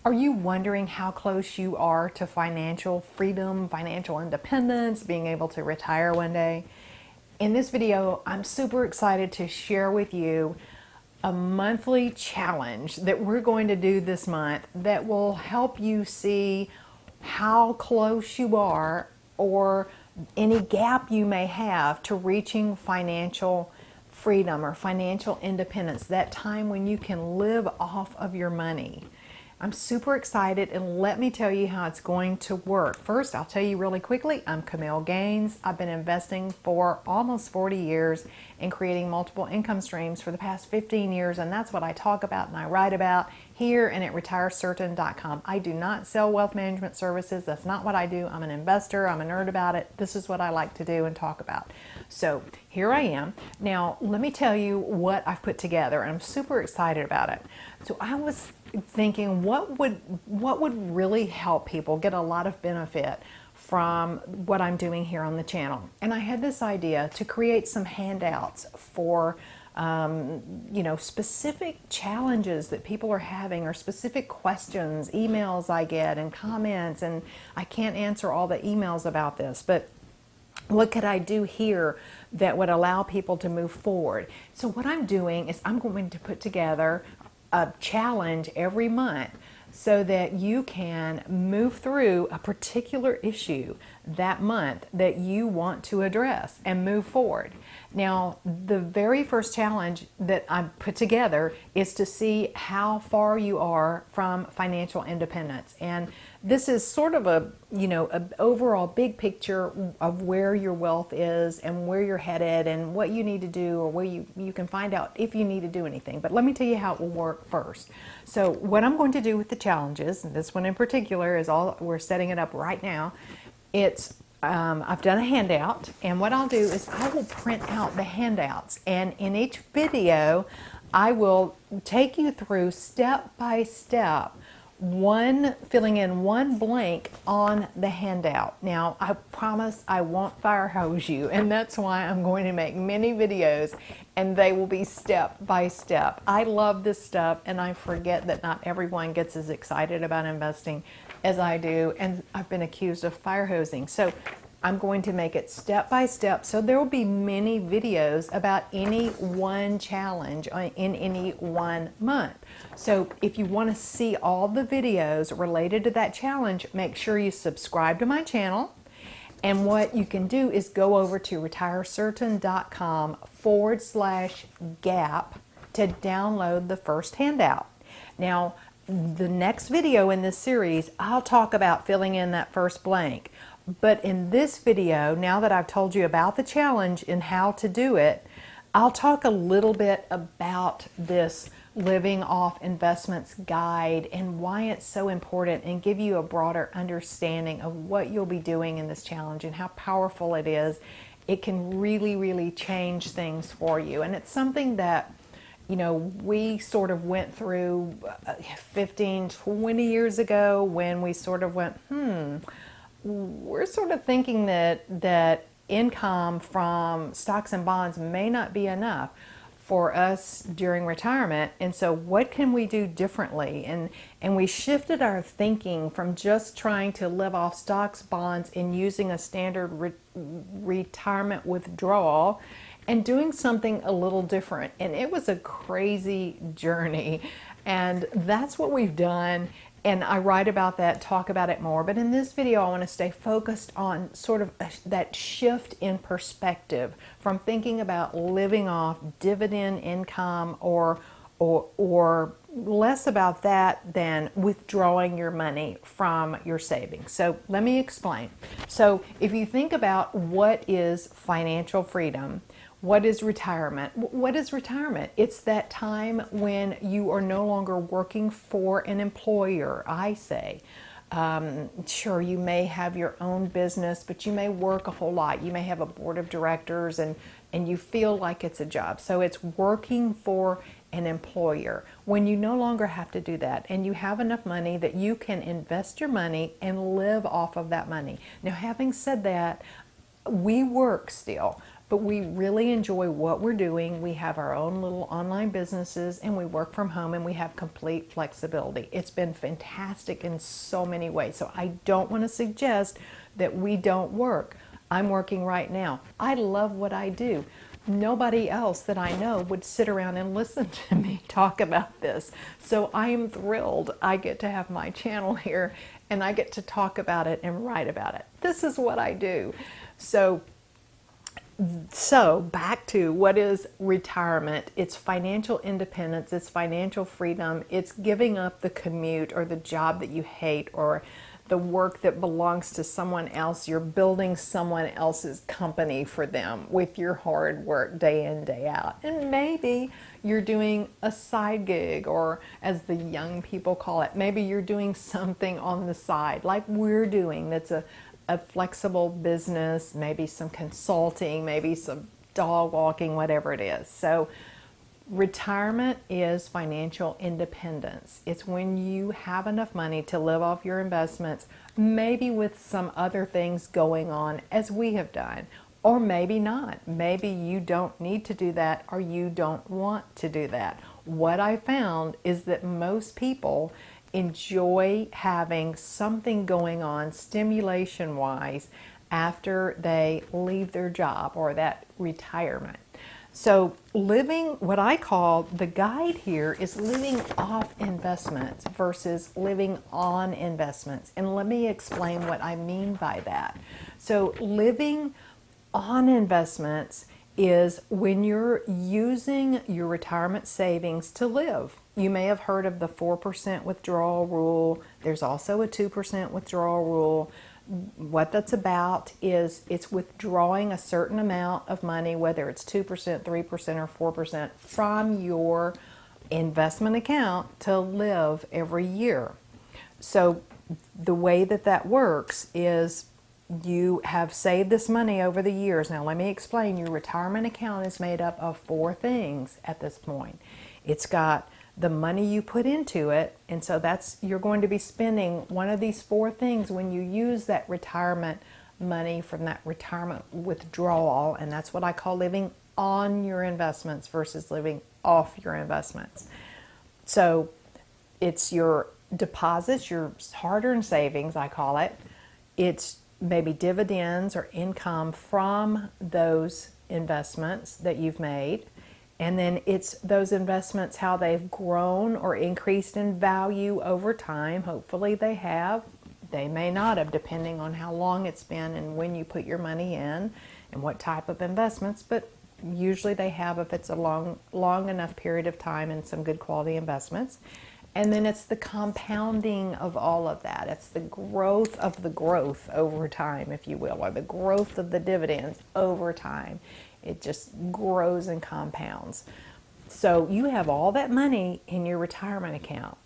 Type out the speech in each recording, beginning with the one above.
Are you wondering how close you are to financial freedom, financial independence, being able to retire one day? In this video, I'm super excited to share with you a monthly challenge that we're going to do this month that will help you see how close you are or any gap you may have to reaching financial freedom or financial independence, that time when you can live off of your money. I'm super excited, and let me tell you how it's going to work. First, I'll tell you really quickly, I'm Camille Gaines. I've been investing for almost 40 years and creating multiple income streams for the past 15 years, and that's what I talk about and I write about here and at retirecertain.com. I do not sell wealth management services. That's not what I do. I'm an investor. I'm a nerd about it. This is what I like to do and talk about. So here I am. Now, let me tell you what I've put together, and I'm super excited about it. So I was thinking, what would really help people get a lot of benefit from what I'm doing here on the channel. And I had this idea to create some handouts for specific challenges that people are having, or specific questions, emails I get and comments, and I can't answer all the emails about this, but what could I do here that would allow people to move forward? So what I'm doing is I'm going to put together a challenge every month so that you can move through a particular issue that month that you want to address and move forward. Now, the very first challenge that I put together is to see how far you are from financial independence. And this is sort of an overall big picture of where your wealth is and where you're headed and what you need to do, or where you can find out if you need to do anything. But let me tell you how it will work first. So what I'm going to do with the challenges, and this one in particular is all, we're setting it up right now. It's I've done a handout, and what I'll do is I will print out the handouts, and in each video I will take you through step by step, filling in one blank on the handout. Now, I promise I won't fire hose you, and that's why I'm going to make many videos, and they will be step by step. I love this stuff, and I forget that not everyone gets as excited about investing as I do, and I've been accused of fire hosing. So I'm going to make it step by step. So there will be many videos about any one challenge in any one month. So if you want to see all the videos related to that challenge, make sure you subscribe to my channel. And what you can do is go over to retirecertain.com/gap to download the first handout. Now, the next video in this series, I'll talk about filling in that first blank. But in this video, now that I've told you about the challenge and how to do it, I'll talk a little bit about this living off investments guide and why it's so important, and give you a broader understanding of what you'll be doing in this challenge and how powerful it is. It can really, really change things for you. And it's something that we sort of went through 15, 20 years ago, when we sort of went, we're sort of thinking that income from stocks and bonds may not be enough for us during retirement. And so what can we do differently? And we shifted our thinking from just trying to live off stocks, bonds, and using a standard retirement withdrawal, and doing something a little different. And it was a crazy journey. And that's what we've done. And I write about that, talk about it more. But in this video, I want to stay focused on sort of that shift in perspective from thinking about living off dividend income or less about that than withdrawing your money from your savings. So let me explain. So if you think about what is financial freedom, what is retirement? What is retirement? It's that time when you are no longer working for an employer, I say. Sure, you may have your own business, but you may work a whole lot. You may have a board of directors, and you feel like it's a job. So it's working for an employer when you no longer have to do that, and you have enough money that you can invest your money and live off of that money. Now, having said that, we work still. but we really enjoy what we're doing. We have our own little online businesses and we work from home and we have complete flexibility. It's been fantastic in so many ways. So I don't want to suggest that we don't work. I'm working right now. I love what I do. Nobody else that I know would sit around and listen to me talk about this. So I am thrilled I get to have my channel here and I get to talk about it and write about it. This is what I do. So back to what is retirement. It's financial independence, it's financial freedom, it's giving up the commute or the job that you hate or the work that belongs to someone else. You're building someone else's company for them with your hard work day in, day out. And maybe you're doing a side gig, or as the young people call it, maybe you're doing something on the side like we're doing that's a flexible business, maybe some consulting, maybe some dog walking, whatever it is. So retirement is financial independence. It's when you have enough money to live off your investments, maybe with some other things going on as we have done, or maybe not. Maybe you don't need to do that or you don't want to do that. What I found is that most people enjoy having something going on stimulation wise after they leave their job or that retirement. So living, what I call the guide here is living off investments versus living on investments. And let me explain what I mean by that. So living on investments is when you're using your retirement savings to live. You may have heard of the 4% withdrawal rule. There's also a 2% withdrawal rule. What that's about is it's withdrawing a certain amount of money, whether it's 2%, 3%, or 4%, from your investment account to live every year. So the way that that works is you have saved this money over the years. Now let me explain. Your retirement account is made up of 4 things at this point. It's got the money you put into it, and so you're going to be spending one of these 4 things when you use that retirement money from that retirement withdrawal, and that's what I call living on your investments versus living off your investments. So it's your deposits, your hard-earned savings, I call it. It's maybe dividends or income from those investments that you've made. And then it's those investments, how they've grown or increased in value over time. Hopefully they have. They may not have, depending on how long it's been and when you put your money in and what type of investments. But usually they have if it's a long enough period of time and some good quality investments. And then it's the compounding of all of that. It's the growth of the growth over time, if you will, or the growth of the dividends over time. It just grows and compounds. So you have all that money in your retirement account.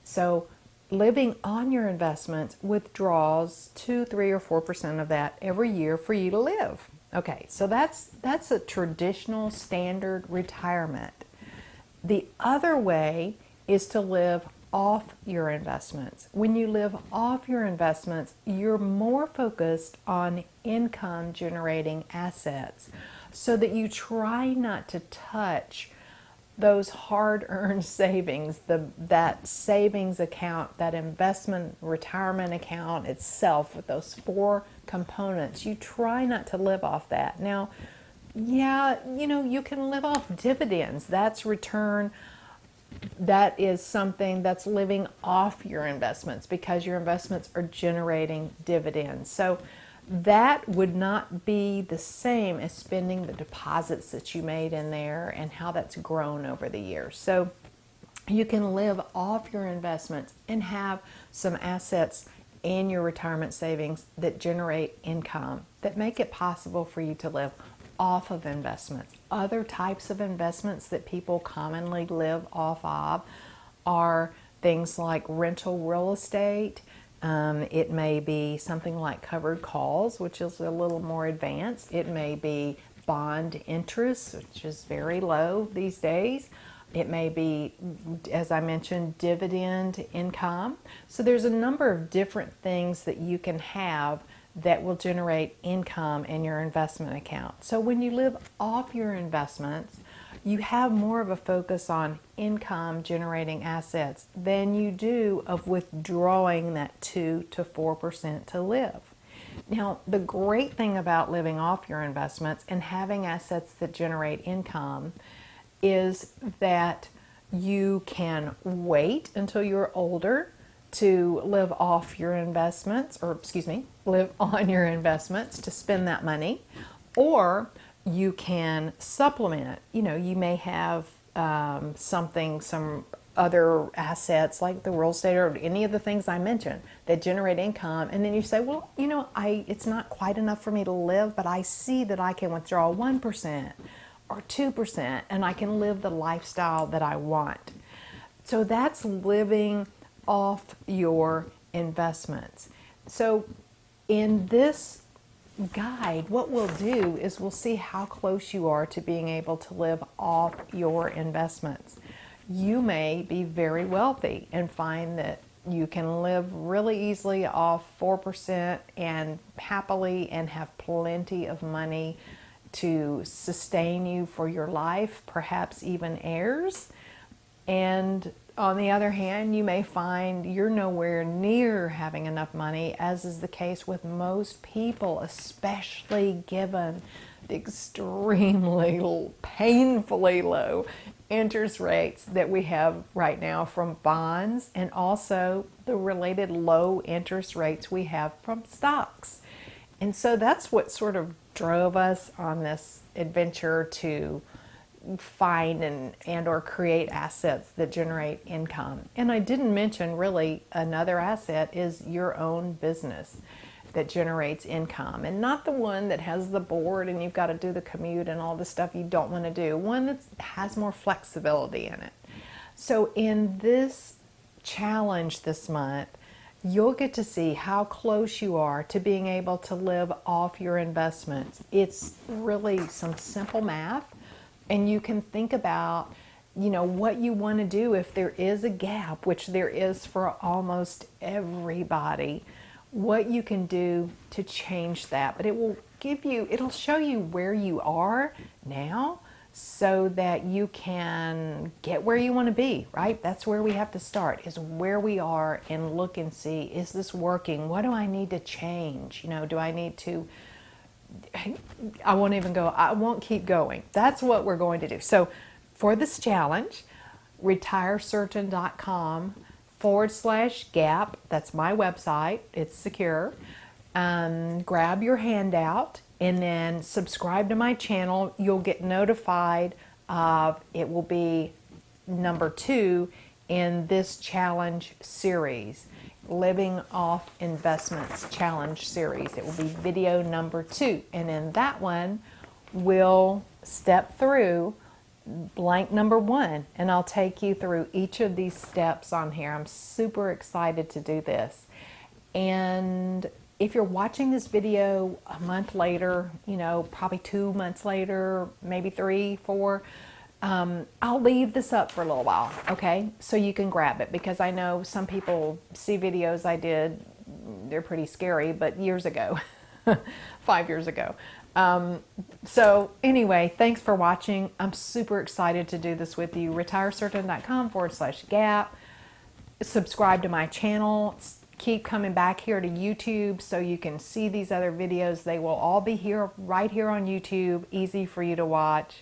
So living on your investments withdraws 2, 3, or 4% of that every year for you to live. Okay, so that's a traditional standard retirement. The other way is to live off your investments. When you live off your investments, you're more focused on income generating assets, so that you try not to touch those hard-earned savings, that savings account, that investment retirement account itself with those 4 components. You try not to live off that. Now, yeah, you can live off dividends. That's return. That is something that's living off your investments because your investments are generating dividends. So that would not be the same as spending the deposits that you made in there and how that's grown over the years. So you can live off your investments and have some assets in your retirement savings that generate income, that make it possible for you to live off of investments. Other types of investments that people commonly live off of are things like rental real estate. It may be something like covered calls, which is a little more advanced. It may be bond interest, which is very low these days. It may be, as I mentioned, dividend income. So there's a number of different things that you can have that will generate income in your investment account. So when you live off your investments, you have more of a focus on income generating assets than you do of withdrawing that 2 to 4% to live. Now, the great thing about living off your investments and having assets that generate income is that you can wait until you're older to live off your investments, or live on your investments to spend that money, or you can supplement it. You know, you may have some other assets like the real estate or any of the things I mentioned that generate income, and then you say, well, you know, it's not quite enough for me to live, but I see that I can withdraw 1% or 2% and I can live the lifestyle that I want. So that's living off your investments. So in this guide, what we'll do is we'll see how close you are to being able to live off your investments. You may be very wealthy and find that you can live really easily off 4% and happily and have plenty of money to sustain you for your life, perhaps even heirs. And on the other hand, you may find you're nowhere near having enough money, as is the case with most people, especially given the extremely painfully low interest rates that we have right now from bonds, and also the related low interest rates we have from stocks. And so that's what sort of drove us on this adventure to find and or create assets that generate income. And I didn't mention really another asset is your own business that generates income, and not the one that has the board and you've got to do the commute and all the stuff you don't want to do, one that has more flexibility in it. So in this challenge this month, you'll get to see how close you are to being able to live off your investments. It's really some simple math, and you can think about, you know, what you want to do if there is a gap, which there is for almost everybody, what you can do to change that. But it will it'll show you where you are now so that you can get where you want to be, right? That's where we have to start, is where we are, and look and see, is this working? What do I need to change? You know, do I need to, I won't keep going. That's what we're going to do. So for this challenge, retirecertain.com/gap, that's my website, it's secure. Grab your handout and then subscribe to my channel. You'll get notified of, it will be number 2 in this challenge series, Living Off Investments Challenge series. It will be video number 2, and in that one we'll step through blank number 1, and I'll take you through each of these steps on here. I'm super excited to do this. And if you're watching this video a month later, you know, probably 2 months later, maybe 3, 4, I'll leave this up for a little while, okay? So you can grab it, because I know some people see videos I did, they're pretty scary, but years ago, 5 years ago. So anyway, thanks for watching. I'm super excited to do this with you. retirecertain.com/gap. Subscribe to my channel. Keep coming back here to YouTube so you can see these other videos. They will all be here, right here on YouTube, easy for you to watch.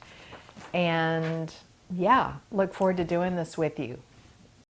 And yeah, look forward to doing this with you.